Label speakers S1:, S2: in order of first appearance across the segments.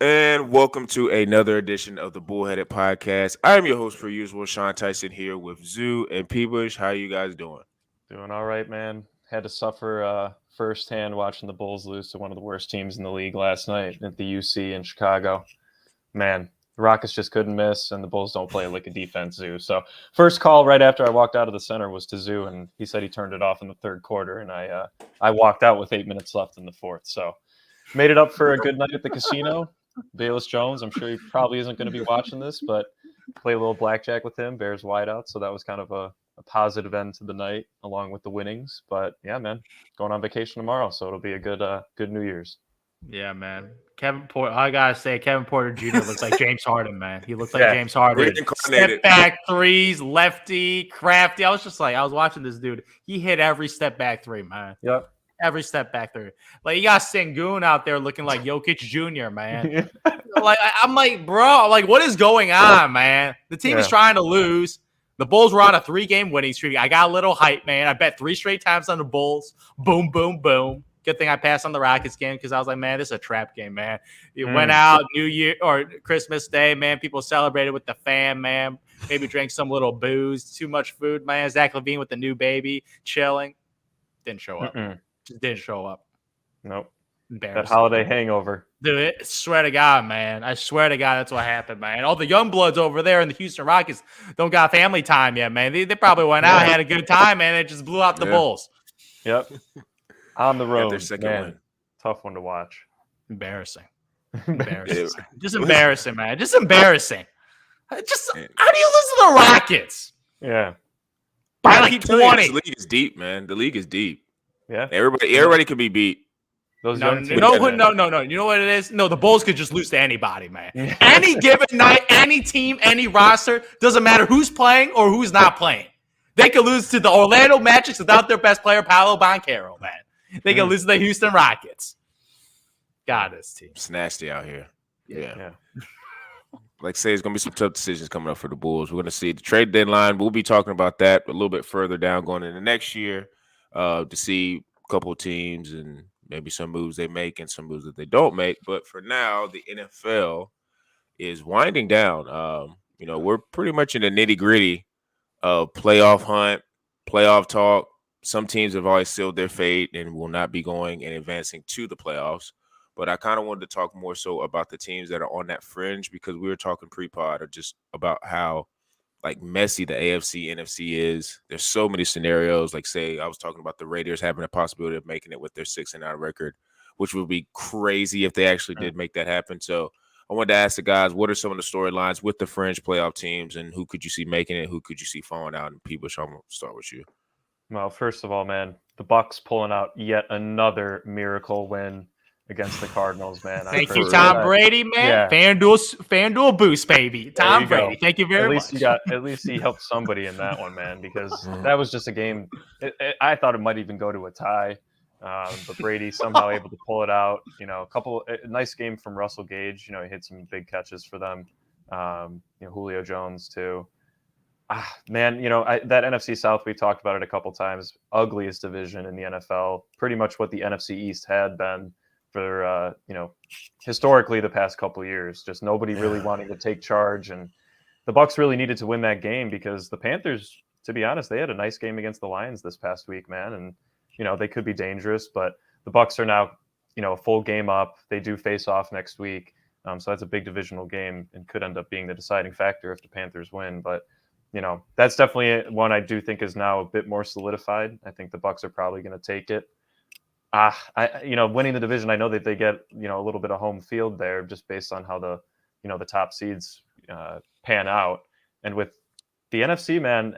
S1: And welcome to another edition of the Bullheaded Podcast. I am your host, per usual, Sean Tyson, here with Zoo and Peebush. How you guys doing?
S2: Doing all right, man. Had to suffer firsthand watching the Bulls lose to one of the worst teams in the league last night at the UC in Chicago. Man, the Rockets just couldn't miss, and the Bulls don't play like a defense, Zoo. So first call right after I walked out of the center was to Zoo, and he said he turned it off in the third quarter, and I walked out with 8 minutes left in the fourth. So made it up for a good night at the casino. Bayless Jones, I'm sure he probably isn't going to be watching this, but play a little blackjack with him, Bears wideout. So that was kind of a positive end to the night along with the winnings. But yeah, man, going on vacation tomorrow, so it'll be a good New Year's.
S3: Yeah, man. Kevin Porter, I gotta say, Kevin Porter Jr. looks like James Harden, man. He looks like James Harden. Step back threes, lefty, crafty. I was watching this dude. He hit every step back three, man.
S2: Yep.
S3: Every step back three. Like, you got Sengun out there looking like Jokic Jr., man. I'm like, bro, what is going on, man? The team is trying to lose. The Bulls were on a 3-game winning streak. I got a little hype, man. I bet 3 straight times on the Bulls. Boom, boom, boom. Good thing I passed on the Rockets game because I was like, man, this is a trap game, man. It went out New Year or Christmas Day, man. People celebrated with the fam, man. Maybe drank some little booze. Too much food, man. Zach LaVine with the new baby, chilling. Didn't show up. Just didn't show up.
S2: Nope. That holiday hangover.
S3: Dude, I swear to God, man. I swear to God, that's what happened, man. All the young bloods over there in the Houston Rockets don't got family time yet, man. They probably went out, had a good time, man. It just blew out the Bulls.
S2: Yep. On the road,
S1: man.
S2: Tough one to watch.
S3: Embarrassing. Just embarrassing, man. Just embarrassing. How do you lose to the Rockets?
S2: Yeah.
S3: By like 20.
S1: The league is deep, man. The league is deep.
S2: Yeah.
S1: Everybody can be beat.
S3: No. You know what it is? No, the Bulls could just lose to anybody, man. Any given night, any team, any roster, doesn't matter who's playing or who's not playing. They could lose to the Orlando Magic without their best player, Paolo Banchero, man. They could lose to the Houston Rockets. God, this team.
S1: It's nasty out here. Yeah. Like I say, it's going to be some tough decisions coming up for the Bulls. We're going to see the trade deadline. We'll be talking about that a little bit further down going into next year to see a couple of teams and maybe some moves they make and some moves that they don't make. But for now, the NFL is winding down. We're pretty much in the nitty-gritty of playoff hunt, playoff talk. Some teams have always sealed their fate and will not be going and advancing to the playoffs. But I kind of wanted to talk more so about the teams that are on that fringe because we were talking pre-pod or just about how messy the AFC, NFC is. There's so many scenarios. Like, say, I was talking about the Raiders having a possibility of making it with their 6-9 record, which would be crazy if they actually did make that happen. So I wanted to ask the guys, what are some of the storylines with the fringe playoff teams and who could you see making it? Who could you see falling out? And Peebush, I'm going to start with you.
S2: Well, first of all, man, the Bucks pulling out yet another miracle win against the Cardinals, man.
S3: Thank you, Tom Brady, man. Yeah. FanDuel boost, baby. Tom Brady. Thank you very much.
S2: At least he helped somebody in that one, man, because that was just a game. I thought it might even go to a tie, but Brady somehow able to pull it out. A nice game from Russell Gage. He hit some big catches for them. Julio Jones too. Man, that NFC South, we talked about it a couple times. Ugliest division in the NFL. Pretty much what the NFC East had been for historically the past couple of years. Just nobody really wanting to take charge, and the Bucks really needed to win that game because the Panthers, to be honest, they had a nice game against the Lions this past week, man, and they could be dangerous, but the Bucks are now a full game up. They do face off next week, so that's a big divisional game and could end up being the deciding factor if the Panthers win. But that's definitely one I do think is now a bit more solidified. I think the Bucks are probably going to take it. Winning the division, I know that they get, a little bit of home field there just based on how the top seeds pan out. And with the NFC, man,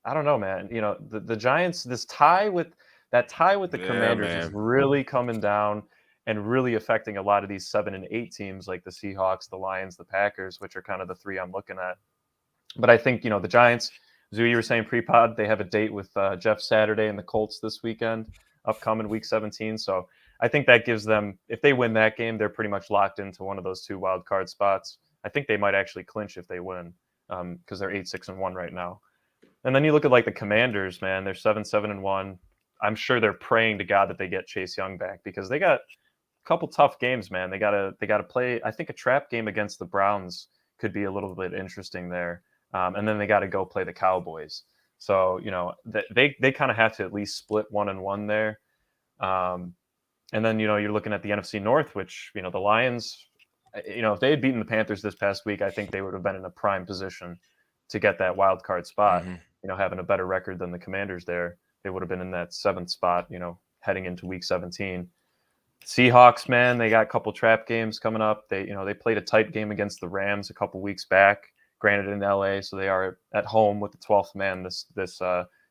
S2: I don't know, man. The Giants, the tie with the Commanders is really coming down and really affecting a lot of these 7 and 8 teams like the Seahawks, the Lions, the Packers, which are kind of the 3 I'm looking at. But I think, the Giants, Zoo, you were saying pre-pod, they have a date with Jeff Saturday and the Colts this weekend, upcoming week 17. So I think that gives them, if they win that game, they're pretty much locked into one of those 2 wild card spots. I think they might actually clinch if they win because they're 8-6-1 right now. And then you look at the Commanders, man, they're 7-7-1. I'm sure they're praying to God that they get Chase Young back because they got couple tough games, man. They gotta play. I think a trap game against the Browns could be a little bit interesting there, and then they got to go play the Cowboys. So they kind of have to at least split 1-1 there, and then you're looking at the NFC North, which the Lions. If they had beaten the Panthers this past week, I think they would have been in a prime position to get that wild card spot. Having a better record than the Commanders there, they would have been in that 7th spot, heading into week 17. Seahawks, man, they got a couple trap games coming up. They played a tight game against the Rams a couple weeks back, granted in LA, so they are at home with the 12th man this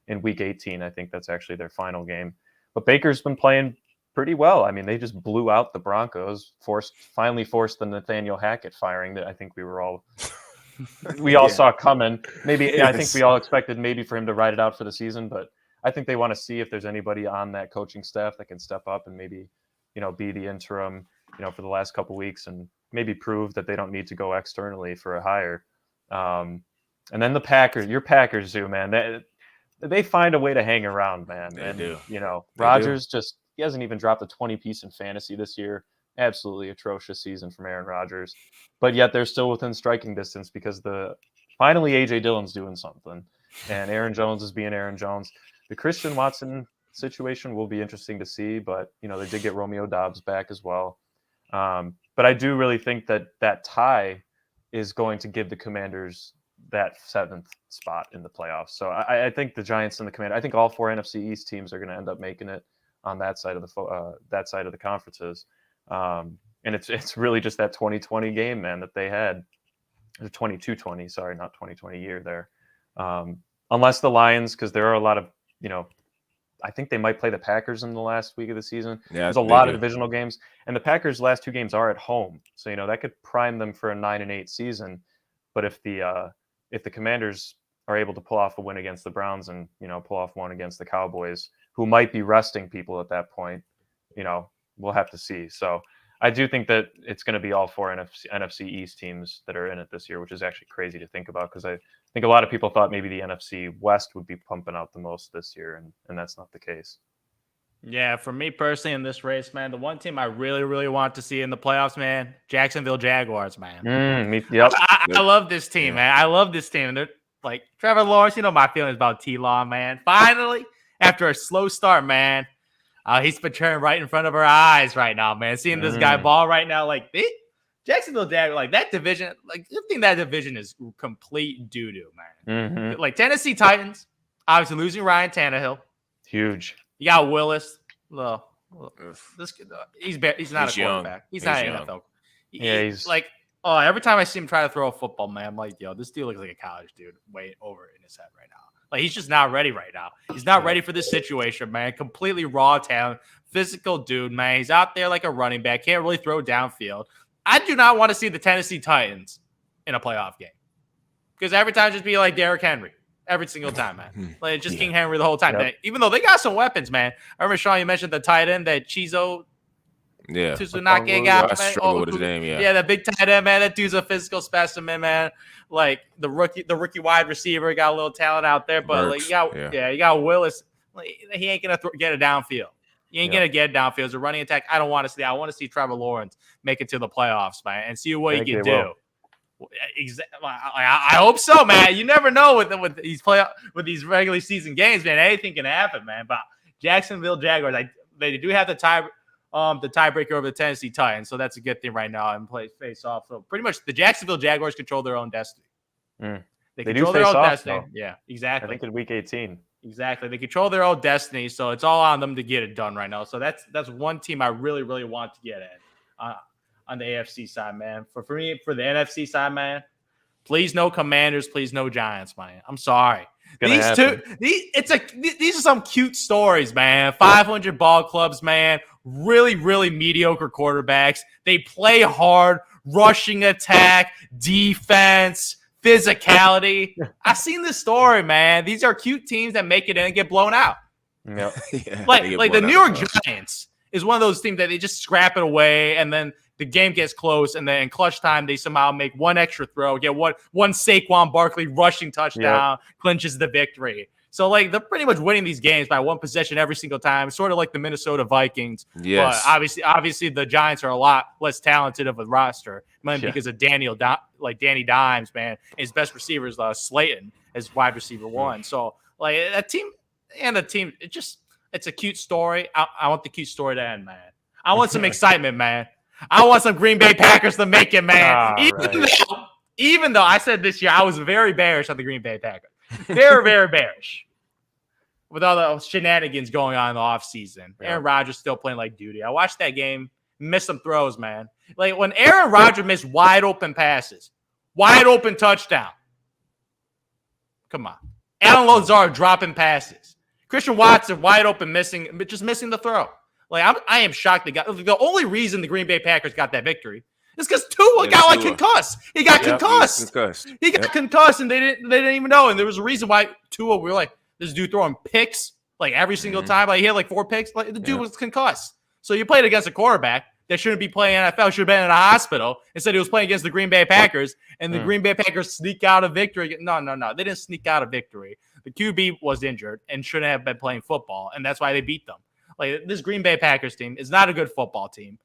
S2: in week 18. I think that's actually their final game. But Baker's been playing pretty well. I mean, they just blew out the Broncos, finally forced the Nathaniel Hackett firing that I think we all saw coming. Maybe I think we all expected maybe for him to ride it out for the season, but I think they want to see if there's anybody on that coaching staff that can step up and maybe be the interim for the last couple weeks and maybe prove that they don't need to go externally for a hire. And then the Packers, your Packers do, man. They find a way to hang around, man.
S1: They do.
S2: Rodgers he hasn't even dropped a 20-piece in fantasy this year. Absolutely atrocious season from Aaron Rodgers. But yet they're still within striking distance because finally A.J. Dillon's doing something. And Aaron Jones is being Aaron Jones. The Christian Watson situation will be interesting to see, but, they did get Romeo Doubs back as well. But I do really think that tie is going to give the Commanders that 7th spot in the playoffs. So I think the Giants and the Commanders, I think all 4 NFC East teams are going to end up making it on that side of the conferences. And it's really just that 2020 game, man, that they had. The 22-20, sorry, not 2020 year there. Unless the Lions, because there are a lot of, I think they might play the Packers in the last week of the season.
S1: Yeah,
S2: there's a lot of divisional games, and the Packers' last 2 games are at home, so that could prime them for a 9-8 season. But if the Commanders are able to pull off a win against the Browns and pull off one against the Cowboys, who might be resting people at that point, we'll have to see. So I do think that it's going to be all 4 NFC East teams that are in it this year, which is actually crazy to think about because I think a lot of people thought maybe the NFC West would be pumping out the most this year, and that's not the case.
S3: Yeah, for me personally in this race, man, the one team I really, really want to see in the playoffs, man, Jacksonville Jaguars, man.
S2: Yep.
S3: I love this team, man. I love this team. They're like Trevor Lawrence, my feelings about T-Law, man. Finally, after a slow start, man, he's been turning right in front of our eyes right now, man. Seeing this guy ball right now, Jacksonville Jaguars, like that division, I think that division is complete doo-doo, man. Like Tennessee Titans, obviously losing Ryan Tannehill.
S2: Huge.
S3: You got Willis. He's not a quarterback.
S1: Young.
S3: He's not an
S1: young.
S3: NFL.
S2: He's
S3: like, every time I see him try to throw a football, man, I'm like, yo, this dude looks like a college dude way over in his head right now. Like, he's just not ready right now. He's not ready for this situation, man. Completely raw talent, physical dude, man. He's out there like a running back. Can't really throw downfield. I do not want to see the Tennessee Titans in a playoff game. Because every time just be like Derrick Henry. Every single time, man. Like, just King Henry the whole time.
S2: Yep.
S3: Even though they got some weapons, man. I remember, Sean, you mentioned the tight end, that Chizo
S1: Yeah.
S3: Tsunake guy.
S1: I struggle with his name, yeah.
S3: Yeah, that big tight end, man. That dude's a physical specimen, man. Like the rookie wide receiver got a little talent out there, but
S1: Burks,
S3: you got Willis. Like, he ain't gonna get it downfield. You ain't gonna get it downfield. It's a running attack. I don't want to see that. I want to see Trevor Lawrence make it to the playoffs, man, and see what he can do. Exactly. I hope so, man. You never know with these regular season games, man. Anything can happen, man. But Jacksonville Jaguars, they do have the tiebreaker over the Tennessee Titans, so that's a good thing right now and face off. So pretty much the Jacksonville Jaguars control their own destiny. They control their own destiny. Though. Yeah, exactly.
S2: I think in week 18.
S3: Exactly. They control their own destiny, so it's all on them to get it done right now. So that's one team I really, really want to get in. On the AFC side, man. For me, for the NFC side, man, please no Commanders, please no Giants, man. I'm sorry. These are some cute stories, man. 500 ball clubs, man. Really, really mediocre quarterbacks. They play hard, rushing attack, defense, physicality. I've seen this story, man. These are cute teams that make it in and get blown out.
S2: Yep.
S3: like the New York Giants is one of those teams that they just scrap it away, and then the game gets close, and then in clutch time, they somehow make one extra throw, get one Saquon Barkley rushing touchdown, clinches the victory. So like they're pretty much winning these games by one possession every single time, sort of like the Minnesota Vikings.
S1: Yes.
S3: But obviously the Giants are a lot less talented of a roster, because of Danny Dimes, man. His best receiver is Slayton as wide receiver one. So like it's a cute story. I want the cute story to end, man. I want some excitement, man. I want some Green Bay Packers to make it, man. Even though I said this year I was very bearish on the Green Bay Packers. Very, very bearish. With all the shenanigans going on in the offseason.
S2: Yeah.
S3: Aaron Rodgers still playing like duty. I watched that game, missed some throws, man. Like when Aaron Rodgers missed wide open passes, wide open touchdown. Come on. Alan Lazard dropping passes. Christian Watson wide open, missing the throw. Like I am shocked. The only reason the Green Bay Packers got that victory is because Tua got concussed. He got concussed. He got concussed, and they didn't even know. And there was a reason why Tua, we were like, this dude throwing picks like every single time. Like he had like 4 picks. Like the dude was concussed. So you played against a quarterback that shouldn't be playing NFL. Should have been in a hospital. Instead, he was playing against the Green Bay Packers, and the Green Bay Packers sneak out a victory. No, they didn't sneak out a victory. The QB was injured and shouldn't have been playing football, and that's why they beat them. Like this Green Bay Packers team is not a good football team.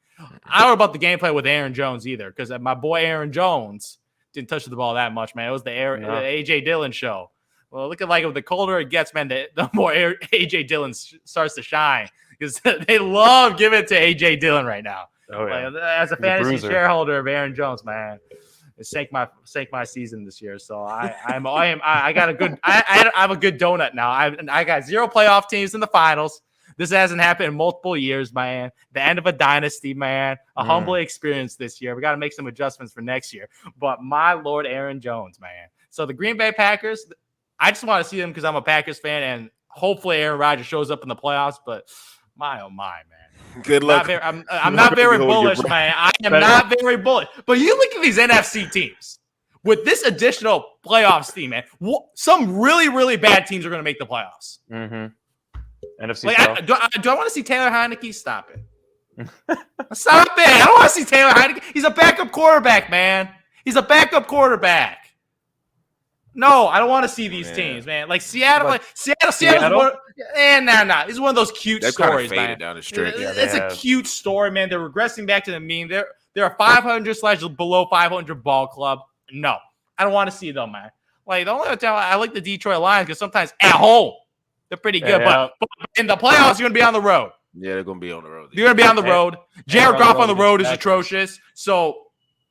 S3: I don't know about the gameplay with Aaron Jones either, because my boy Aaron Jones didn't touch the ball that much, man. It was the A.J. Dillon show. Well, looking like the colder it gets, man, the more A.J. Dillon starts to shine, because they love giving it to A.J. Dillon right now.
S2: Oh, yeah.
S3: Like, as a fantasy shareholder of Aaron Jones, man, it sank my season this year. So I have a good donut now. I got 0 playoff teams in the finals. This hasn't happened in multiple years, man. The end of a dynasty, man. A humble experience this year. We got to make some adjustments for next year. But my Lord, Aaron Jones, man. So the Green Bay Packers, I just want to see them because I'm a Packers fan, and hopefully Aaron Rodgers shows up in the playoffs. But my, oh my, man.
S1: Good luck.
S3: I'm not very bullish, man. I am not very bullish. But you look at these NFC teams. With this additional playoffs team, man, some really, really bad teams are going to make the playoffs.
S2: Mm-hmm. NFC.
S3: Like, do I want to see Taylor Heineke? Stop it. Stop it. I don't want to see Taylor Heineke. He's a backup quarterback, man. He's a backup quarterback. No, I don't want to see these teams, man. Like Seattle. Seattle. Nah. It's one of those cute stories, man.
S1: Down the stretch.
S3: It's a cute story, man. They're regressing back to the mean. They're a 500/ below 500 ball club. No, I don't want to see them, man. Like the only time I like the Detroit Lions because sometimes at home they're pretty good, but in the playoffs you're gonna be on the road.
S1: Yeah, they're gonna be on the road.
S3: You're gonna be on the road. Jared Goff on the road is atrocious. So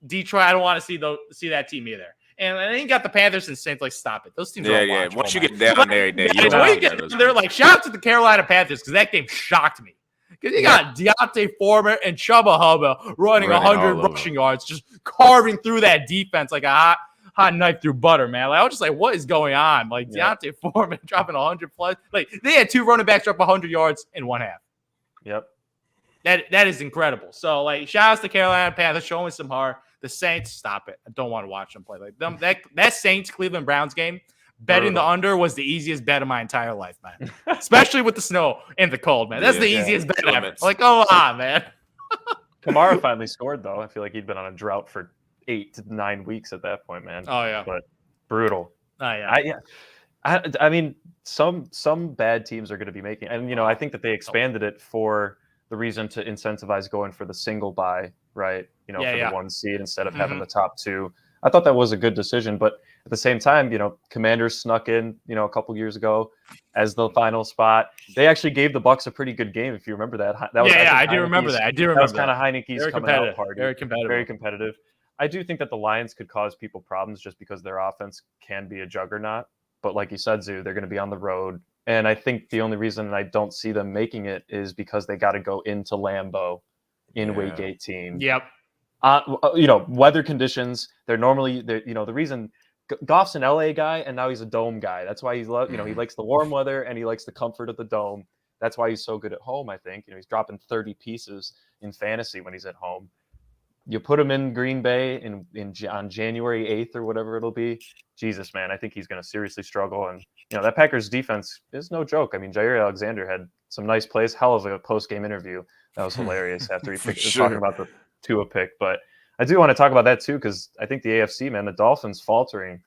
S3: Detroit, I don't want to see that team either. And then you got the Panthers and Saints. Like, stop it. Those teams are unwatchable.
S1: Once you get down there,
S3: they're like, shout out to the Carolina Panthers because that game shocked me. Because you got Deontay Foreman and Chubba Hubba running 100 rushing yards, just carving through that defense like a hot knife through butter, man. Like, I was just like, what is going on? Like, Deontay Foreman dropping 100 plus. Like, they had 2 running backs drop 100 yards in one half.
S2: Yep.
S3: That is incredible. So, like, shout outs to Carolina Panthers showing some heart. The Saints, stop it. I don't want to watch them play like them. That Saints Cleveland Browns game, betting the under was the easiest bet of my entire life, man. Especially with the snow and the cold, man. That's the easiest bet ever. Like, come on, man.
S2: Kamara finally scored, though. I feel like he'd been on a drought for 8 to 9 weeks at that point, man.
S3: Oh yeah,
S2: but brutal.
S3: Oh yeah.
S2: I mean, some bad teams are going to be making, and I think that they expanded it for the reason to incentivize going for the single bye, right? For the 1 seed instead of having the top 2. I thought that was a good decision, but at the same time, Commanders snuck in, a couple years ago as the final spot. They actually gave the Bucs a pretty good game, if you remember that.
S3: I do remember that. That
S2: was kind of Heineke's coming out party.
S3: Very competitive.
S2: Very competitive. I do think that the Lions could cause people problems just because their offense can be a juggernaut. But like you said, Zoo, they're going to be on the road. And I think the only reason I don't see them making it is because they got to go into Lambeau in Week 18.
S3: Yep.
S2: Weather conditions, they're the reason Goff's an LA guy and now he's a dome guy. That's why he likes the warm weather and he likes the comfort of the dome. That's why he's so good at home, I think. He's dropping 30 pieces in fantasy when he's at home. You put him in Green Bay on January 8th or whatever it'll be. Jesus, man, I think he's going to seriously struggle. And, that Packers defense is no joke. I mean, Jair Alexander had some nice plays. Hell of a post-game interview. That was hilarious after he talking about the Tua pick. But I do want to talk about that too, because I think the AFC, man, the Dolphins faltering,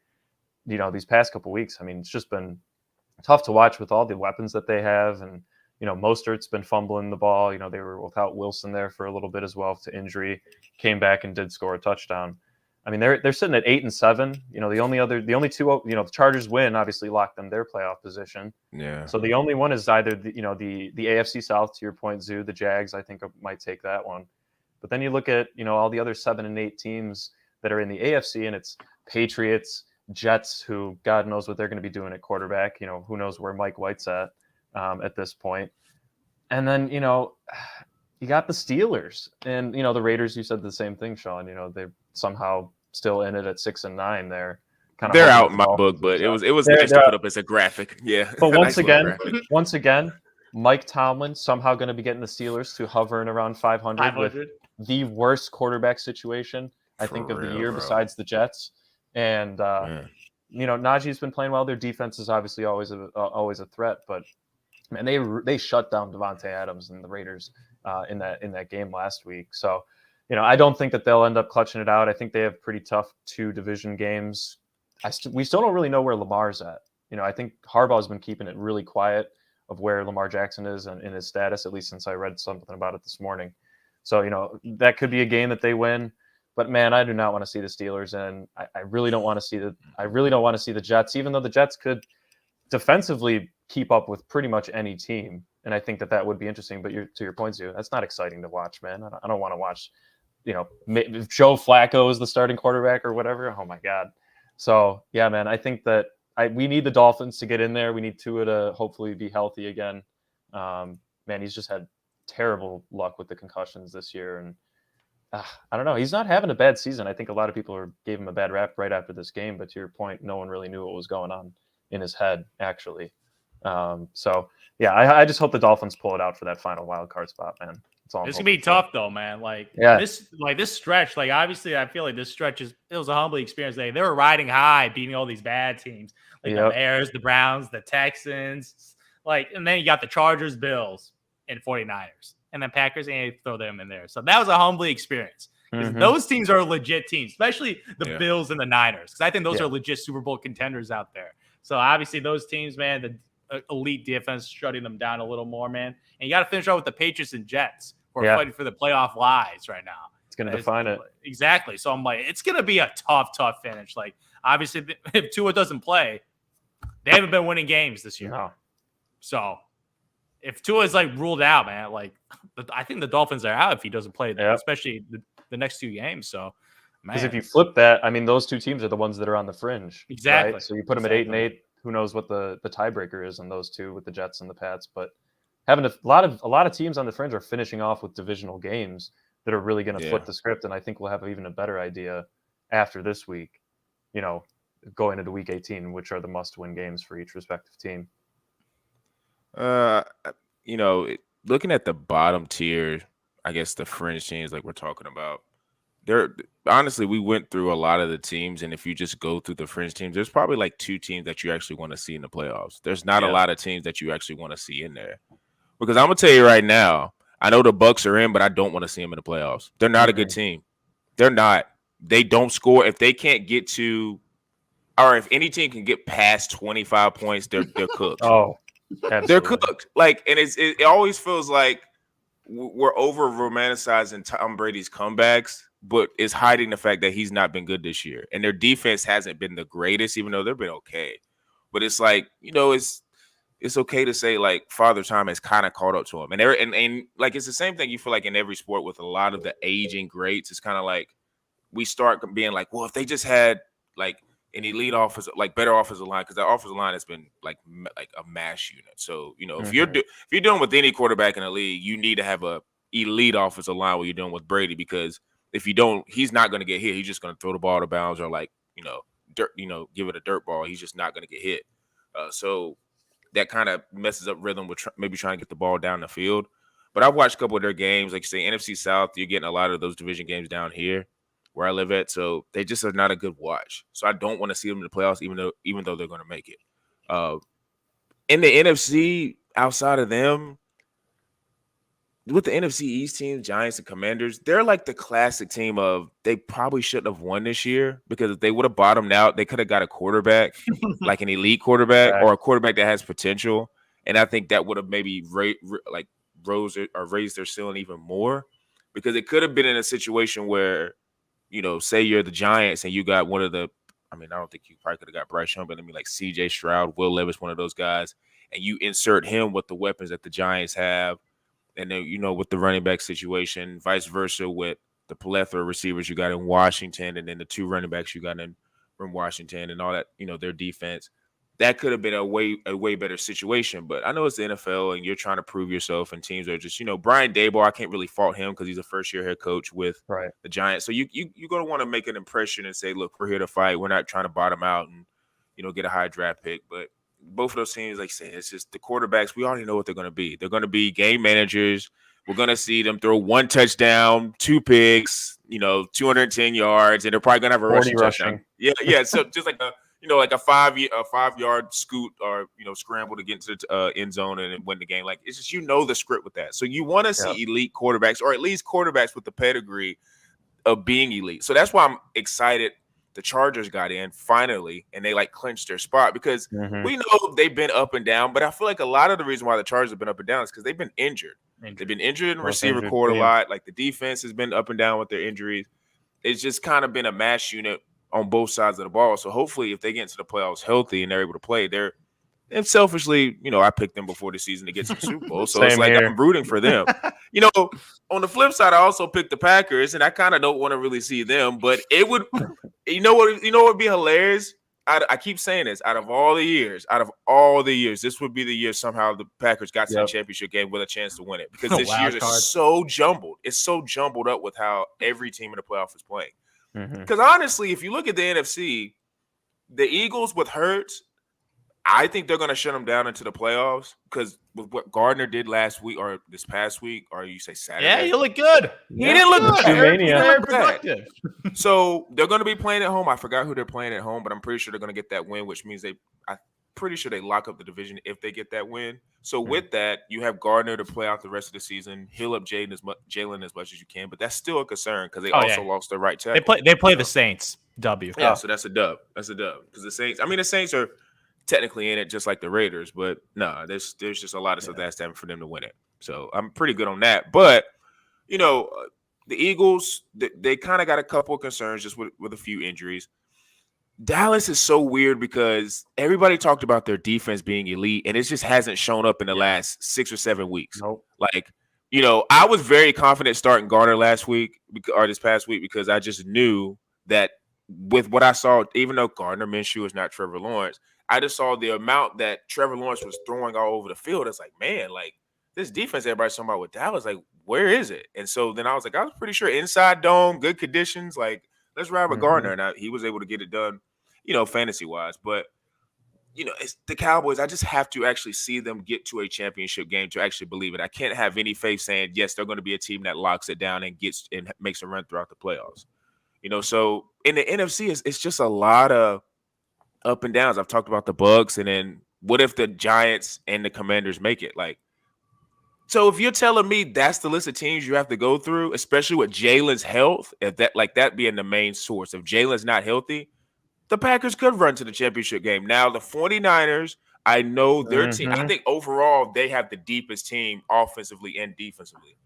S2: these past couple weeks. I mean, it's just been tough to watch with all the weapons that they have. And, Mostert's been fumbling the ball. They were without Wilson there for a little bit as well to injury, came back and did score a touchdown. I mean, they're sitting at 8-7. The only two, the Chargers win, obviously locked them their playoff position.
S1: Yeah.
S2: So the only one is either the AFC South, to your point, Zoo, the Jags, I think might take that one. But then you look at, all the other 7 and 8 teams that are in the AFC, and it's Patriots, Jets, who God knows what they're going to be doing at quarterback. Who knows where Mike White's at this point. And then, you got the Steelers and, the Raiders. You said the same thing, Sean. They're somehow still in it at 6-9 there.
S1: They're out in my book, but it was nice to put up as a graphic. Yeah.
S2: But once again, Mike Tomlin somehow going to be getting the Steelers to hovering around 500 with the worst quarterback situation, I think, of the year, besides the Jets. And, Najee's been playing well. Their defense is obviously always a threat, but man, they shut down Devontae Adams and the Raiders in that game last week. So, I don't think that they'll end up clutching it out. I think they have pretty tough 2 division games. We still don't really know where Lamar's at. I think Harbaugh's been keeping it really quiet of where Lamar Jackson is and in his status, at least since I read something about it this morning. So, that could be a game that they win. But man, I do not want to see the Steelers, and I really don't want to see the Jets, even though the Jets could defensively keep up with pretty much any team. And I think that would be interesting. But to your point, Zoo, that's not exciting to watch, man. I don't want to watch, if Joe Flacco is the starting quarterback or whatever. Oh my God. So yeah, man, I think that we need the Dolphins to get in there. We need Tua to hopefully be healthy again. Man, he's just had terrible luck with the concussions this year. And I don't know. He's not having a bad season. I think a lot of people gave him a bad rap right after this game. But to your point, no one really knew what was going on in his head, actually. So yeah, I just hope the Dolphins pull it out for that final wild card spot, man.
S3: It's gonna be tough though, man. This stretch, obviously I feel like this stretch it was a humbling experience. They were riding high, beating all these bad teams, the Bears, the Browns, the Texans, and then you got the Chargers, Bills, and 49ers, and then Packers, and you throw them in there. So that was a humbling experience. Mm-hmm. Those teams are legit teams, especially the Bills and the Niners, because I think those are legit Super Bowl contenders out there. So obviously those teams, man, the elite defense shutting them down a little more, man. And you got to finish out with the Patriots and Jets who are fighting for the playoff lives right now.
S2: It's going to define it.
S3: Exactly. So I'm it's going to be a tough finish. Obviously, if Tua doesn't play, they haven't been winning games this year.
S2: No.
S3: So if Tua is ruled out, man, I think the Dolphins are out if he doesn't play, especially the next 2 games. So,
S2: because if you flip that, I mean, those 2 teams are the ones that are on the fringe.
S3: Exactly.
S2: Right? So you put them at 8-8. Who knows what the tiebreaker is on those 2 with the Jets and the Pats? But having a lot of teams on the fringe are finishing off with divisional games that are really going to flip the script, and I think we'll have even a better idea after this week. Going into Week 18, which are the must-win games for each respective team.
S1: Looking at the bottom tier, I guess the fringe teams we're talking about. Honestly, we went through a lot of the teams, and if you just go through the fringe teams, there's probably 2 teams that you actually want to see in the playoffs. There's not a lot of teams that you actually want to see in there, because I'm gonna tell you right now, I know the Bucs are in, but I don't want to see them in the playoffs. They're not a good team. They're not. They don't score. If they can't get to, or if any team can get past 25 points, they're cooked.
S2: Oh, absolutely.
S1: They're cooked. And it always feels like we're over romanticizing Tom Brady's comebacks, but it's hiding the fact that he's not been good this year. And their defense hasn't been the greatest, even though they've been okay. But it's it's okay to say Father Time has kind of caught up to him. And it's the same thing you feel in every sport with a lot of the aging greats. It's kind of we start being well, if they just had an elite offensive, better offensive line, because that offensive line has been like a mash unit. So, if you're dealing with any quarterback in the league, you need to have a elite offensive line when you're dealing with Brady, because if you don't, he's not going to get hit. He's just going to throw the ball to bounds or give it a dirt ball. He's just not going to get hit. So that kind of messes up rhythm with maybe trying to get the ball down the field. But I've watched a couple of their games. Like you say, NFC South, you're getting a lot of those division games down here where I live at. So they just are not a good watch. So I don't want to see them in the playoffs, even though they're going to make it. In the NFC, outside of them, with the NFC East team, Giants and Commanders, they're like the classic team of they probably shouldn't have won this year because if they would have bottomed out, they could have got a quarterback, like an elite quarterback or a quarterback that has potential. And I think that would have maybe raised their ceiling even more because it could have been in a situation where, say you're the Giants and you got one of the, I don't think you probably could have got Bryce Young, but like CJ Stroud, Will Levis, one of those guys, and you insert him with the weapons that the Giants have. And then, with the running back situation, vice versa with the plethora of receivers you got in Washington and then the 2 running backs you got from Washington and all that, their defense. That could have been a way better situation. But I know it's the NFL and you're trying to prove yourself and teams are just, Brian Daboll, I can't really fault him because he's a first-year head coach with the Giants. So you're going to want to make an impression and say, look, we're here to fight. We're not trying to bottom out and, get a high draft pick. But both of those teams, like I said, it's just the quarterbacks. We already know what they're going to be. They're going to be game managers. We're going to see them throw 1 touchdown, 2 picks, 210 yards, and they're probably going to have a rushing touchdown. Yeah. So just like like a 5-yard scoot or scramble to get into the end zone and win the game. Like it's just the script with that. So you want to see elite quarterbacks or at least quarterbacks with the pedigree of being elite. So that's why I'm excited. The Chargers got in finally, and they clinched their spot because we know they've been up and down. But I feel like a lot of the reason why the Chargers have been up and down is because they've been injured. They've been injured in the receiver core a lot. Like the defense has been up and down with their injuries. It's just kind of been a mash unit on both sides of the ball. So hopefully, if they get into the playoffs healthy and they're able to play, and selfishly, I picked them before the season to get to the Super Bowl. So it's like here. I'm rooting for them. On the flip side, I also picked the Packers, and I kind of don't want to really see them. But it would, what would be hilarious? I keep saying this. Out of all the years, this would be the year somehow the Packers got to the championship game with a chance to win it because this year is so jumbled. It's so jumbled up with how every team in the playoff is playing. Because honestly, if you look at the NFC, the Eagles with Hurts, I think they're going to shut them down into the playoffs because with what Gardner did last week or this past week, or you say Saturday.
S3: Yeah, you look good.
S1: He didn't look good.
S2: He didn't look
S3: productive.
S1: So they're going to be playing at home. I forgot who they're playing at home, but I'm pretty sure they're going to get that win, which means I'm pretty sure they lock up the division if they get that win. So with that, you have Gardner to play out the rest of the season, heal up Jalen as much as you can, but that's still a concern because they lost their right tackle.
S3: They play the Saints. W.
S1: Yeah, so that's a dub. That's a dub because the Saints are technically in it just like the Raiders, but no, there's just a lot of stuff that's happening for them to win it. So I'm pretty good on that. But the Eagles, they kind of got a couple of concerns just with a few injuries. Dallas is so weird because everybody talked about their defense being elite, and it just hasn't shown up in the last 6 or 7 weeks.
S2: Nope.
S1: I was very confident starting Gardner last week or this past week because I just knew that with what I saw, even though Gardner Minshew is not Trevor Lawrence, I just saw the amount that Trevor Lawrence was throwing all over the field. It's like, man, this defense everybody's talking about with Dallas, where is it? And so then I was pretty sure inside dome, good conditions, let's ride with Gardner. And he was able to get it done, fantasy-wise. But, it's the Cowboys. I just have to actually see them get to a championship game to actually believe it. I can't have any faith saying, yes, they're going to be a team that locks it down and makes a run throughout the playoffs. So in the NFC, it's just a lot of up and downs. I've talked about the Bucs, and then what if the Giants and the Commanders make it? So if you're telling me that's the list of teams you have to go through, especially with Jalen's health, if that being the main source, if Jalen's not healthy, the Packers could run to the championship game. Now the 49ers, I know their team. I think overall they have the deepest team offensively and defensively.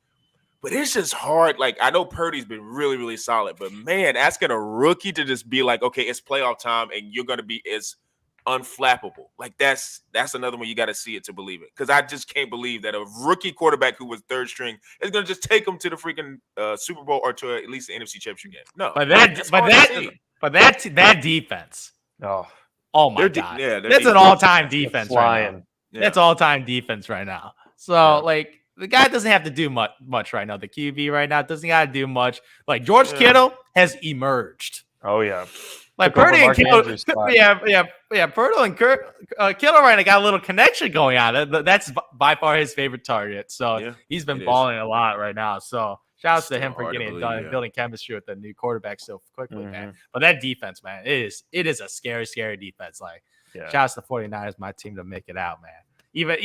S1: But it's just hard. I know Purdy's been really, really solid, but man, asking a rookie to just be okay, it's playoff time, and you're going to be as unflappable. That's another one you got to see it to believe it. Because I just can't believe that a rookie quarterback who was third string is going to just take them to the freaking Super Bowl or to at least the NFC Championship game. No,
S3: but that defense. Oh my God, that's an all-time defense right now. Yeah. That's all-time defense right now. So the guy doesn't have to do much right now. The QB right now doesn't got to do much. George Kittle has emerged.
S2: Oh yeah,
S3: Purdy and Kittle. Purdy and Kittle right now got a little connection going on. That's by far his favorite target. So he's been balling a lot right now. So shout out to him for getting it done and building chemistry with the new quarterback so quickly, man. But that defense, man, it is a scary, scary defense. Shout out to the 49ers, my team, to make it out, man. Even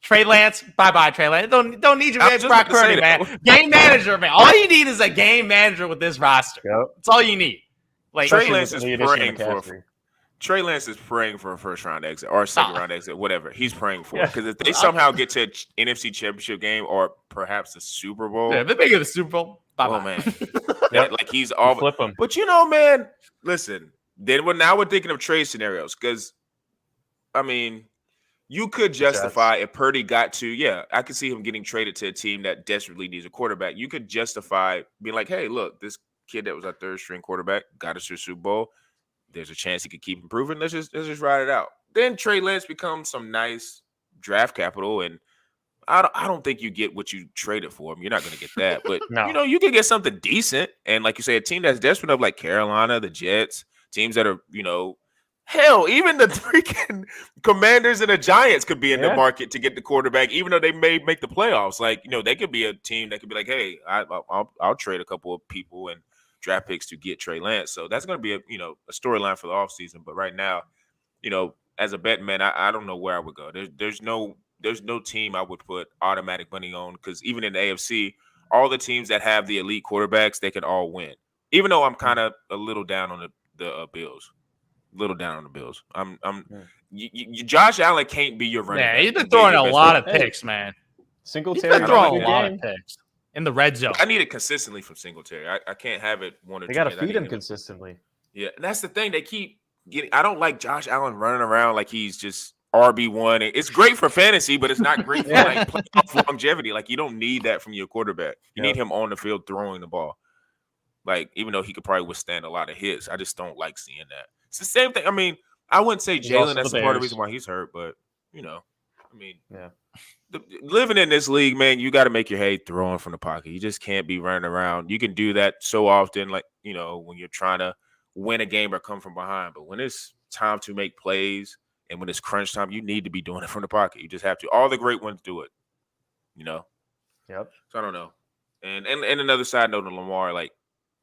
S3: Trey Lance, bye, Trey Lance. Don't need you,
S1: I
S3: man.
S1: was just
S3: Brock
S1: about to say
S3: Purdy, man.
S1: that.
S3: Game manager, man. All you need is a game manager with this roster.
S2: Yep.
S3: That's all you need. Like
S1: Trey
S2: Especially
S1: Lance
S2: with
S1: is
S2: the addition of
S1: praying for
S2: McCaffrey.
S1: Trey Lance is praying for a first round exit or a second round exit, whatever. He's praying for it.
S2: Yeah.
S1: Because if they somehow get to an NFC Championship game or perhaps the Super Bowl,
S3: Yeah, if they make it the Super Bowl, bye.
S1: oh man,
S2: Yep.
S1: like he's all.
S2: Flip him.
S1: But you know, man, listen. Then we're thinking of trade scenarios because, I mean, you could justify if Purdy got to, yeah, I could see him getting traded to a team that desperately needs a quarterback. You could justify being like, hey, look, this kid that was our third string quarterback got us to the Super Bowl. There's a chance he could keep improving. Let's just ride it out. Then Trey Lance becomes some nice draft capital, and I don't think you get what you traded for him. You're not going to get that, but
S2: No.
S1: you know you can get something decent. And like you say, a team that's desperate of like Carolina, the Jets, teams that are hell, even the freaking Commanders and the Giants could be in the market to get the quarterback, even though they may make the playoffs. Like they could be a team that could be like, hey, I'll trade a couple of people and draft picks to get Trey Lance. So that's going to be a storyline for the offseason. But right now, as a bet man, I don't know where I would go. There's no team I would put automatic money on because even in the AFC, all the teams that have the elite quarterbacks, they can all win. Even though I'm kind of a little down on the Bills. Little down on the Bills. Josh Allen can't be your running back.
S3: Yeah, he's been throwing a lot of picks, man.
S2: Singletary
S3: He's been throwing
S2: a
S3: a lot of picks in the red zone.
S1: I need it consistently from Singletary. I can't have it one or two.
S2: They got to feed him consistently.
S1: Yeah, and that's the thing. They keep getting. I don't like Josh Allen running around like he's just RB1. It's great for fantasy, but it's not great for like playoff longevity. Like you don't need that from your quarterback. You need him on the field throwing the ball. Like even though he could probably withstand a lot of hits, I just don't like seeing that. It's the same thing. I mean, I wouldn't say Jalen. That's part of the reason why he's hurt, but living in this league, man, you got to make your hay throwing from the pocket. You just can't be running around. You can do that so often, like when you're trying to win a game or come from behind. But when it's time to make plays and when it's crunch time, you need to be doing it from the pocket. You just have to. All the great ones do it. Yep. So I don't know. And another side note on Lamar, like.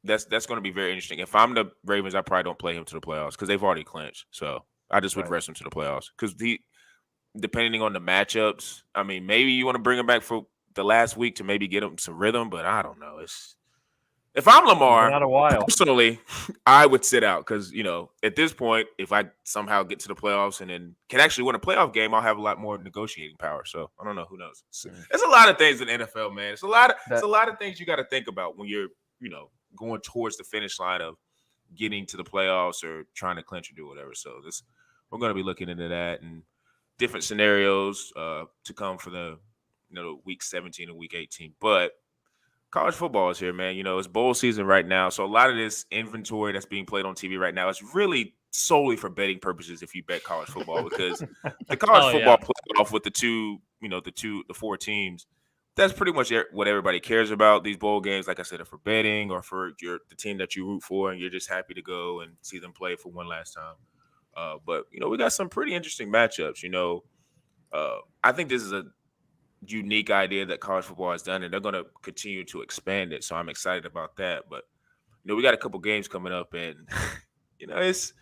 S1: That's going to be very interesting. If I'm the Ravens, I probably don't play him to the playoffs because they've already clinched. So I just would rest him to the playoffs because depending on the matchups, I mean, maybe you want to bring him back for the last week to maybe get him some rhythm, but I don't know. If I'm Lamar,
S2: not a while.
S1: Personally, I would sit out because at this point, if I somehow get to the playoffs and then can actually win a playoff game, I'll have a lot more negotiating power. So I don't know. Who knows? There's a lot of things in the NFL, man. It's a lot of things you got to think about when you're going towards the finish line of getting to the playoffs or trying to clinch or do whatever. So we're going to be looking into that and different scenarios to come for the week 17 and week 18. But college football is here, man. It's bowl season right now. So a lot of this inventory that's being played on TV right now is really solely for betting purposes if you bet college football because the college football playoff with the four teams, that's pretty much what everybody cares about. These bowl games, like I said, are for betting or for the team that you root for, and you're just happy to go and see them play for one last time. But we got some pretty interesting matchups. I think this is a unique idea that college football has done, and they're going to continue to expand it. So I'm excited about that. But we got a couple games coming up, and it's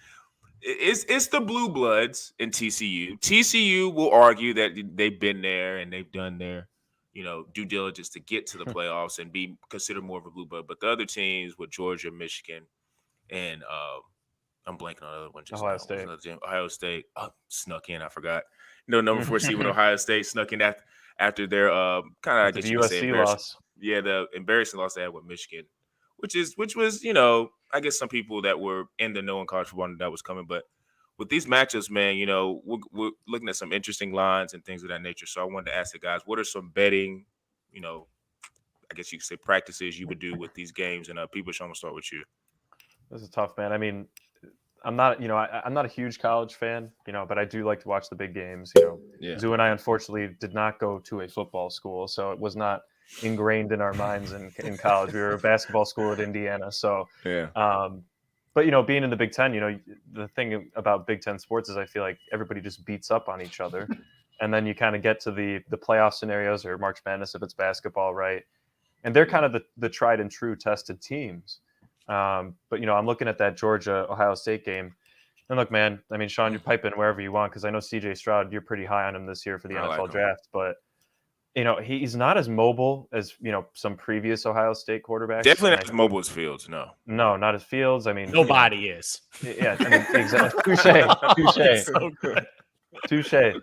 S1: the blue bloods in TCU. TCU will argue that they've been there and they've done their due diligence to get to the playoffs and be considered more of a blue blood. But the other teams with Georgia, Michigan, and I'm blanking on the other one. Ohio State snuck in. I forgot. Number 4 seed with Ohio State snuck in after their kind of I guess you could say
S2: USC loss.
S1: Yeah, the embarrassing loss they had with Michigan, which was I guess some people that were in the know in college football knew that was coming, but. With these matchups, man, we're looking at some interesting lines and things of that nature. So I wanted to ask the guys, what are some betting, I guess you could say practices you would do with these games? And people, Sean, we'll start with you.
S2: This is tough, man. I mean, I'm not a huge college fan, but I do like to watch the big games. Zoo and I unfortunately did not go to a football school, so it was not ingrained in our minds in college. We were a basketball school at Indiana, so yeah. But, being in the Big Ten, the thing about Big Ten sports is I feel like everybody just beats up on each other. And then you kind of get to the playoff scenarios or March Madness if it's basketball, right? And they're kind of the tried and true tested teams. But, I'm looking at that Georgia-Ohio State game. And look, man, I mean, Sean, you pipe in wherever you want because I know CJ Stroud, you're pretty high on him this year for the
S1: I like
S2: NFL
S1: him.
S2: draft, but he's not as mobile as some previous Ohio State quarterbacks.
S1: Definitely not as mobile as Fields. No,
S2: not as Fields. I mean,
S3: Nobody is.
S2: Yeah, I mean, exactly. Touche.
S3: So good.
S2: Touche.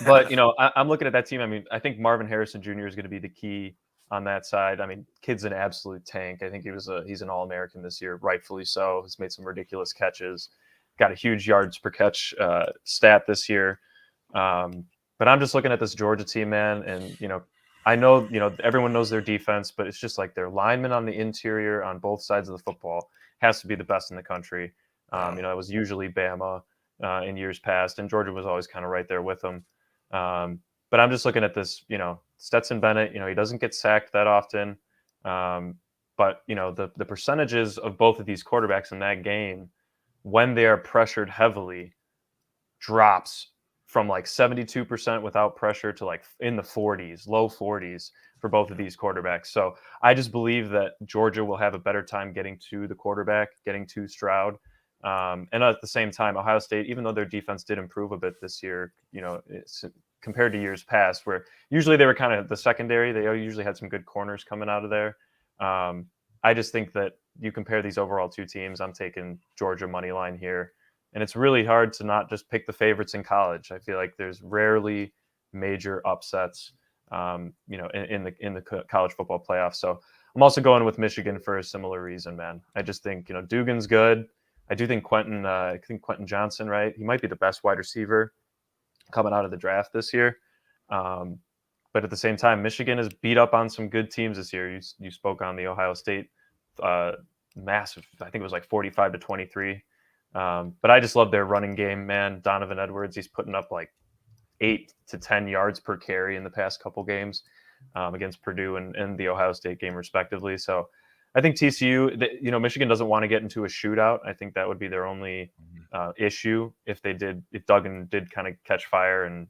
S2: But I'm looking at that team. I mean, I think Marvin Harrison Jr. is going to be the key on that side. I mean, kid's an absolute tank. I think he's an All-American this year, rightfully so. He's made some ridiculous catches. Got a huge yards per catch stat this year. But I'm just looking at this Georgia team, man, and I know everyone knows their defense, but it's just like their linemen on the interior on both sides of the football has to be the best in the country. It was usually Bama in years past, and Georgia was always kind of right there with them. But I'm just looking at this, Stetson Bennett. He doesn't get sacked that often, but the percentages of both of these quarterbacks in that game, when they are pressured heavily, drops from like 72% without pressure to like in the 40s, low 40s for both of these quarterbacks. So I just believe that Georgia will have a better time getting to the quarterback, getting to Stroud. And at the same time, Ohio State, even though their defense did improve a bit this year, compared to years past, where usually they were kind of the secondary, they usually had some good corners coming out of there. I just think that you compare these overall two teams, I'm taking Georgia money line here. And it's really hard to not just pick the favorites in college. I feel like there's rarely major upsets, in the college football playoffs. So I'm also going with Michigan for a similar reason, man. I just think, Dugan's good. I do think Quentin Johnson, right? He might be the best wide receiver coming out of the draft this year. But at the same time, Michigan has beat up on some good teams this year. You spoke on the Ohio State massive, I think it was like 45-23. But I just love their running game, man. Donovan Edwards, he's putting up like 8 to 10 yards per carry in the past couple games against Purdue and the Ohio State game, respectively. So I think TCU, Michigan doesn't want to get into a shootout. I think that would be their only issue if Duggan did kind of catch fire and,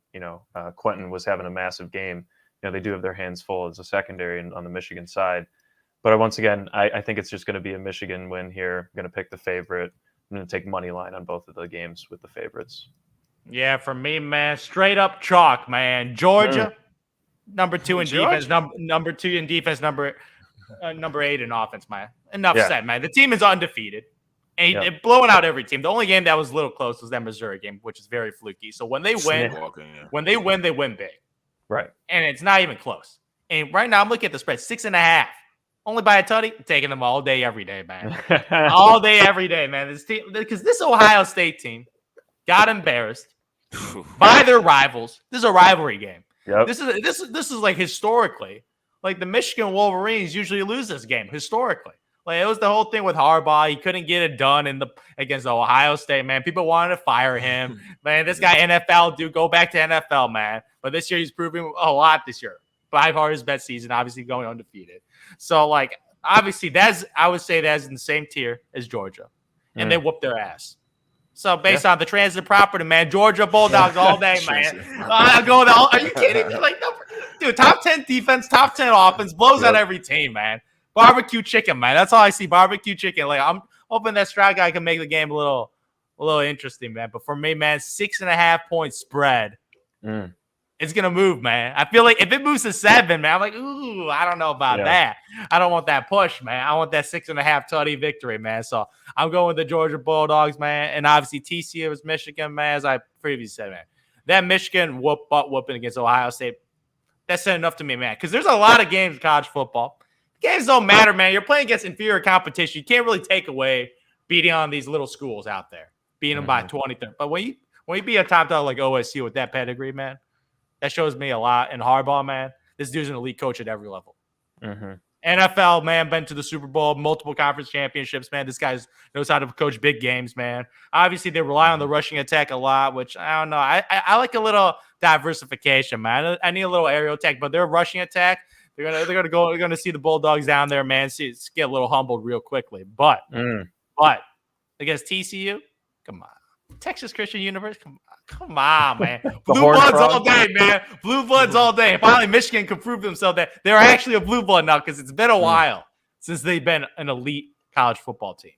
S2: Quentin was having a massive game. They do have their hands full as a secondary on the Michigan side. But once again, I think it's just going to be a Michigan win here. I'm going to pick the favorite. I'm going to take money line on both of the games with the favorites.
S3: Yeah, for me, man, straight up chalk, man. Georgia, number 2 in defense, number 2 in defense, number 8 in offense, man. Enough said, man. The team is undefeated. And they're blowing out every team. The only game that was a little close was that Missouri game, which is very fluky. So when they win, they win big.
S2: Right. And
S3: it's not even close. And right now, I'm looking at the spread, 6.5. Only by a tutty, taking them all day, every day, man. All day, every day, man. This team, because this Ohio State team got embarrassed by their rivals. This is a rivalry game.
S2: Yep.
S3: This is like historically, like the Michigan Wolverines usually lose this game historically. Like it was the whole thing with Harbaugh. He couldn't get it done against Ohio State, man. People wanted to fire him. Man, this guy NFL, dude, go back to NFL, man. But this year he's proving a lot this year. By far his best season, obviously going undefeated. So, like, obviously, I would say that's in the same tier as Georgia. And they whoop their ass. So, based on the transit property, man, Georgia Bulldogs all day, man. I'll go with are you kidding me? Like, no, dude, top 10 defense, top 10 offense, blows out every team, man. Barbecue chicken, man. That's all I see, barbecue chicken. Like, I'm hoping that Stroud guy can make the game a little interesting, man. But for me, man, 6.5 point spread. It's going to move, man. I feel like if it moves to 7, man, I'm like, ooh, I don't know about that. I don't want that push, man. I want that 6.5 tutty victory, man. So I'm going with the Georgia Bulldogs, man. And obviously TCU is Michigan, man, as I previously said, man. That Michigan butt whooping against Ohio State, that's said enough to me, man. Because there's a lot of games in college football. Games don't matter, man. You're playing against inferior competition. You can't really take away beating on these little schools out there, beating them by 20. But when you beat a top dog like OSU with that pedigree, man, that shows me a lot. And Harbaugh, man, this dude's an elite coach at every level. NFL, man, been to the Super Bowl, multiple conference championships, man. This guy knows how to coach big games, man. Obviously, they rely on the rushing attack a lot, which I don't know. I like a little diversification, man. I need a little aerial attack, but their rushing attack, they're gonna see the Bulldogs down there, man. Get a little humbled real quickly. But against TCU, come on. Texas Christian University, come on, man. Blue bloods all day, man. Blue bloods all day. And finally, Michigan can prove themselves that they're actually a blue blood now because it's been a while since they've been an elite college football team.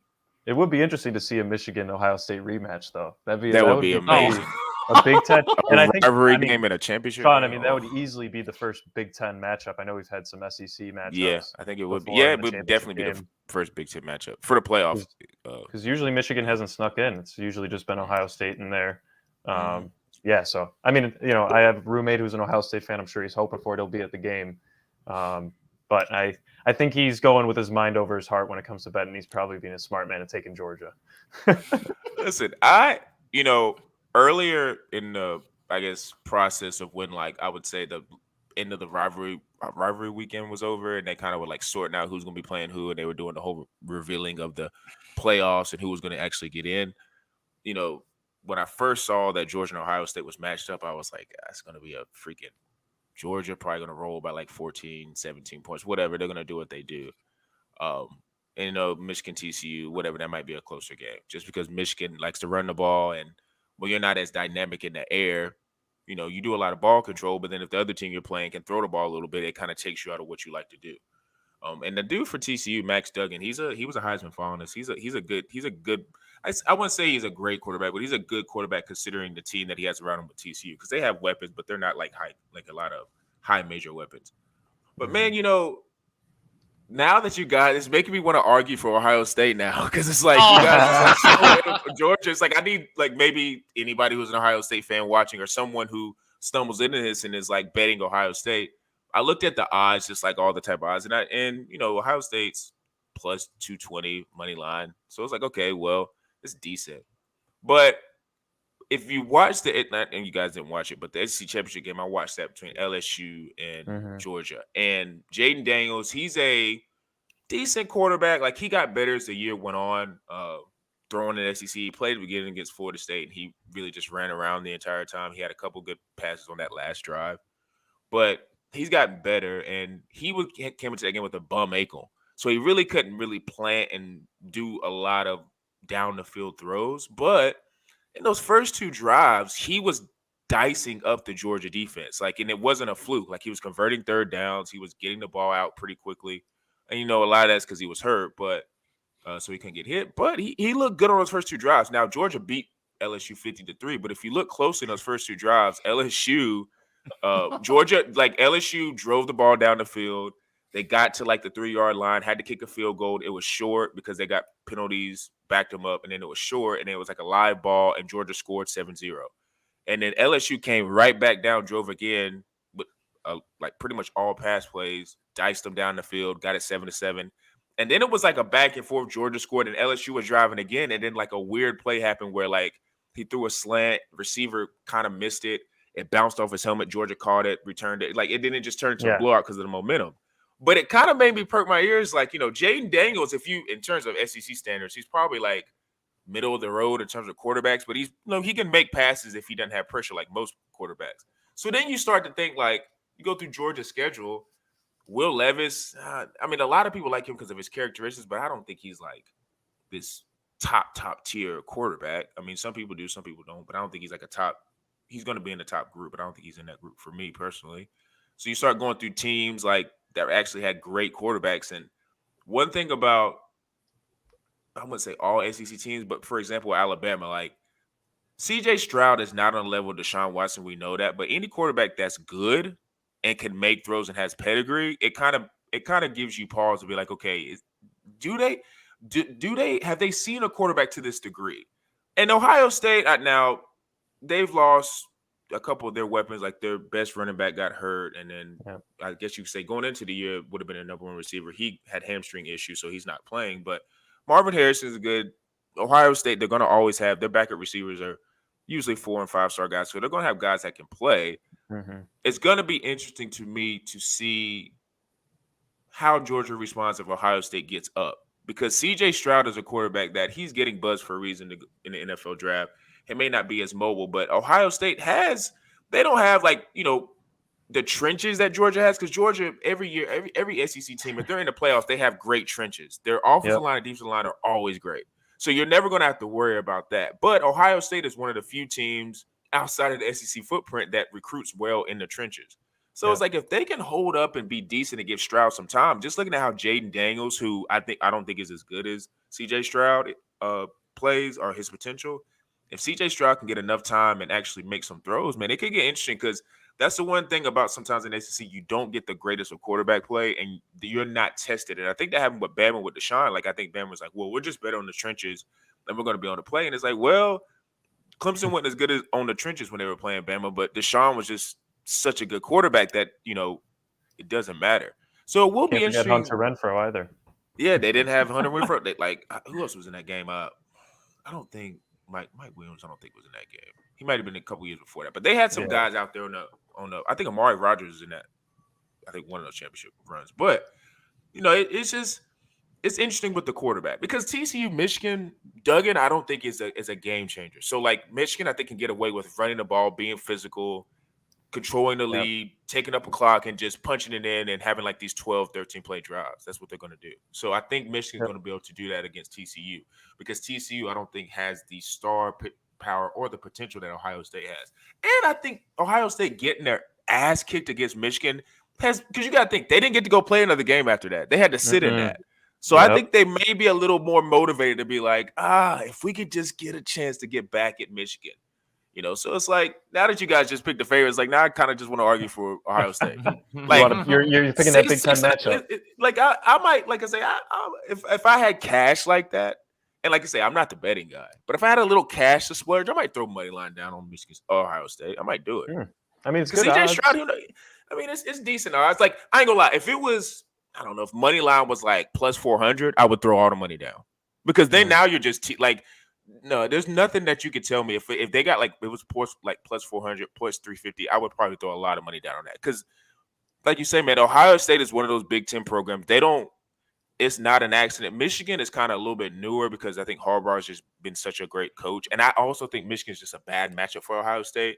S2: It would be interesting to see a Michigan-Ohio State rematch, though.
S1: That would be amazing.
S2: A Big Ten, and I think
S1: rivalry game in a championship.
S2: Sean,
S1: game?
S2: that would easily be the first Big Ten matchup. I know we've had some SEC matchups.
S1: Yeah, I think it would be.
S2: before
S1: Yeah,
S2: in
S1: it
S2: the
S1: would definitely be the first Big Ten matchup for the playoffs.
S2: Because usually Michigan hasn't snuck in. It's usually just been Ohio State in there. Yeah, so I mean, I have a roommate who's an Ohio State fan. I'm sure he's hoping for it. He'll be at the game. But I think he's going with his mind over his heart when it comes to betting. He's probably being a smart man and taking Georgia.
S1: Listen, earlier in the, I guess, process of when, like, I would say the end of the rivalry weekend was over, and they kind of were like sorting out who's going to be playing who, and they were doing the whole revealing of the playoffs and who was going to actually get in. When I first saw that Georgia and Ohio State was matched up, I was like, it's going to be a freaking Georgia probably going to roll by like 14, 17 points, whatever. They're going to do what they do. And Michigan, TCU, whatever, that might be a closer game just because Michigan likes to run the ball, and when you're not as dynamic in the air, you do a lot of ball control, but then if the other team you're playing can throw the ball a little bit, it kind of takes you out of what you like to do. And the dude for TCU, Max Duggan, he was a Heisman finalist. He's a good. I wouldn't say he's a great quarterback, but he's a good quarterback considering the team that he has around him with TCU, because they have weapons, but they're not like a lot of high major weapons. But man, now that you guys, it's making me want to argue for Ohio State now, because it's like you guys are so Georgia. It's like I need like maybe anybody who's an Ohio State fan watching, or someone who stumbles into this and is like betting Ohio State. I looked at the odds, just like all the type of odds, and Ohio State's plus 220 money line. So it's like, okay, well, it's decent. But if you watch and you guys didn't watch it, but the SEC championship game, I watched that between LSU and Georgia. And Jaden Daniels, he's a decent quarterback. Like, he got better as the year went on. Throwing in SEC, he played at the beginning against Florida State, and he really just ran around the entire time. He had a couple good passes on that last drive. But he's gotten better, and he came into that game with a bum ankle. So he really couldn't really plant and do a lot of down-the-field throws. But in those first two drives, he was dicing up the Georgia defense. And it wasn't a fluke. Like, he was converting third downs. He was getting the ball out pretty quickly. And, a lot of that's because he was hurt, but so he couldn't get hit. But he looked good on those first two drives. Now, Georgia beat LSU 50-3, but if you look closely in those first two drives, LSU – Georgia, LSU drove the ball down the field. They got to the 3-yard line, had to kick a field goal. It was short because they got penalties, backed them up, and then it was short, and it was a live ball, and Georgia scored 7-0. And then LSU came right back down, drove again with pretty much all pass plays, diced them down the field, got it 7-7. And then it was a back and forth. Georgia scored, and LSU was driving again, and then a weird play happened where he threw a slant, receiver kind of missed it. It bounced off his helmet. Georgia caught it, returned it. It didn't just turn into a blowout because of the momentum. But it kind of made me perk my ears. Jaden Daniels, in terms of SEC standards, he's probably middle of the road in terms of quarterbacks. But he's, he can make passes if he doesn't have pressure like most quarterbacks. So then you start to think you go through Georgia's schedule. Will Levis, a lot of people like him because of his characteristics, but I don't think he's this top tier quarterback. Some people do, some people don't, but I don't think he's he's going to be in the top group, but I don't think he's in that group for me personally. So you start going through teams that actually had great quarterbacks. And one thing about, I wouldn't say all SEC teams, but for example, Alabama, CJ Stroud is not on the level of Deshaun Watson. We know that, but any quarterback that's good and can make throws and has pedigree, it kind of gives you pause to be like, okay, have they seen a quarterback to this degree? And Ohio State now, they've lost a couple of their weapons, their best running back got hurt, and then I guess you could say going into the year would have been a number one receiver. He had hamstring issues, so he's not playing. But Marvin Harrison is good. Ohio State, they're going to always have their backup receivers are usually 4- and 5-star guys, so they're going to have guys that can play. Mm-hmm. It's going to be interesting to me to see how Georgia responds if Ohio State gets up, because C.J. Stroud is a quarterback that he's getting buzzed for a reason in the NFL draft. It may not be as mobile, but Ohio State they don't have the trenches that Georgia has, because Georgia every year, every SEC team, if they're in the playoffs, they have great trenches. Their offensive line and defensive line are always great. So you're never going to have to worry about that. But Ohio State is one of the few teams outside of the SEC footprint that recruits well in the trenches. So it's if they can hold up and be decent and give Stroud some time, just looking at how Jaden Daniels, who I don't think is as good as CJ Stroud, plays or his potential, if CJ Stroud can get enough time and actually make some throws, man, it could get interesting because that's the one thing about sometimes in ACC, you don't get the greatest of quarterback play and you're not tested. And I think that happened with Bama with Deshaun. Like, I think Bama was like, well, we're just better on the trenches than we're going to be on the play. And it's like, well, Clemson wasn't as good as on the trenches when they were playing Bama, but Deshaun was just such a good quarterback that, it doesn't matter. So it will be interesting.
S2: Hunter Renfrow either.
S1: Yeah, they didn't have Hunter Renfrow. Who else was in that game? I don't think Mike Williams. I don't think was in that game. He might have been a couple years before that. But they had some guys out there on the. I think Amari Rogers is in that. I think one of those championship runs. But it's interesting with the quarterback because TCU Michigan Duggan I don't think is a game changer. So like Michigan I think can get away with running the ball, being physical, controlling the lead, taking up a clock, and just punching it in and having like these 12, 13 play drives. That's what they're going to do. So I think Michigan's going to be able to do that against TCU because TCU I don't think has the star power or the potential that Ohio State has. And I think Ohio State getting their ass kicked against Michigan because you got to think they didn't get to go play another game after that. They had to sit in that. So I think they may be a little more motivated to be like, if we could just get a chance to get back at Michigan. So it's like now that you guys just picked the favorites, like now I kind of just want to argue for Ohio State. Like
S2: you're picking that Big Ten matchup.
S1: I might, like I say, if I had cash like that, and like I say, I'm not the betting guy, but if I had a little cash to splurge, I might throw money line down on Michigan, Ohio State. I might do it.
S2: I mean, it's good
S1: CJ
S2: odds.
S1: Stroud. It's decent odds. Like I ain't gonna lie, if it was, I don't know, if money line was like plus 400, I would throw all the money down because then now you're just no, there's nothing that you could tell me if they got like it was plus 400, plus 350, I would probably throw a lot of money down on that because, like you say, man, Ohio State is one of those Big Ten programs. It's not an accident. Michigan is kind of a little bit newer because I think Harbaugh's just been such a great coach, and I also think Michigan's just a bad matchup for Ohio State.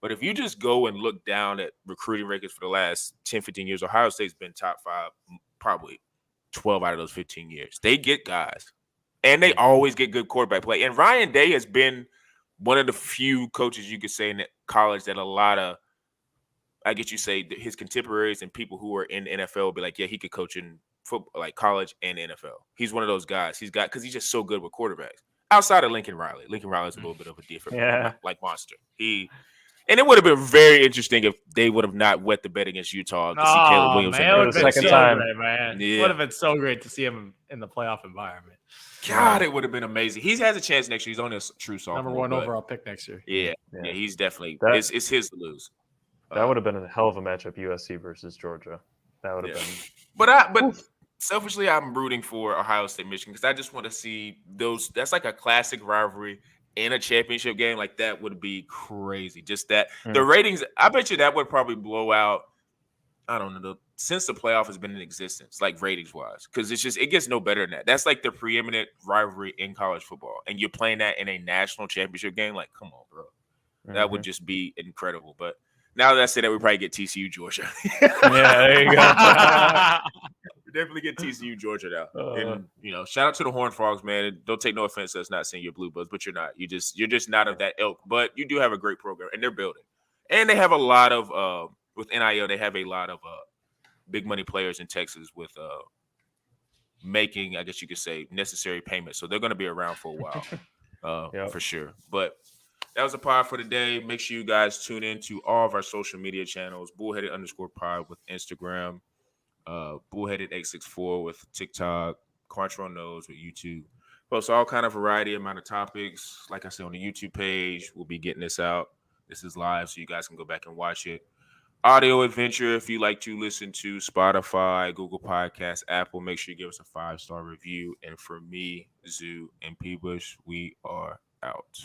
S1: But if you just go and look down at recruiting records for the last 10, 15 years, Ohio State's been top 5 probably 12 out of those 15 years. They get guys. And they always get good quarterback play. And Ryan Day has been one of the few coaches you could say in college that a lot of, I guess you say, his contemporaries and people who are in the NFL will be like, yeah, he could coach in football, like college and NFL. He's one of those guys. Because he's just so good with quarterbacks. Outside of Lincoln Riley. Lincoln Riley's a little bit of a different monster. And it would have been very interesting if they would have not wet the bet against Utah to see Caleb Williams.
S3: Man, it would have been
S2: second time.
S3: great, man.
S1: Yeah.
S3: It would have been so great to see him in the playoff environment.
S1: God, it would have been amazing. He has a chance next year. He's on a true sophomore.
S3: Number 1 overall pick next year.
S1: Yeah, he's definitely it's his to lose.
S2: That would have been a hell of a matchup, USC versus Georgia. That would have been.
S1: But selfishly, I'm rooting for Ohio State, Michigan because I just want to see those. That's like a classic rivalry in a championship game. Like that would be crazy. Just that the ratings. I bet you that would probably blow out. I don't know. Since the playoff has been in existence, like ratings wise, because it gets no better than that. That's like the preeminent rivalry in college football, and you're playing that in a national championship game. Like, come on, bro, that would just be incredible. But now that I say that, we probably get TCU Georgia.
S2: There you go.
S1: We definitely get TCU Georgia now. And shout out to the Horned Frogs, man. Don't take no offense to us not seeing your Blue Bloods, but you're not. You're just not of that ilk. But you do have a great program, and they're building, and they have a lot of with NIL. They have a lot of big money players in Texas with making, I guess you could say, necessary payments. So they're going to be around for a while, for sure. But that was a pod for today. Make sure you guys tune in to all of our social media channels, Bullheaded_pod with Instagram, Bullheaded864 with TikTok, Quantron Knows with YouTube. Post all kind of variety amount of topics. Like I said, on the YouTube page, we'll be getting this out. This is live, so you guys can go back and watch it. Audio Adventure, if you like to listen to Spotify, Google Podcasts, Apple, make sure you give us a 5-star review. And for me, Zoo, and P. Bush, we are out.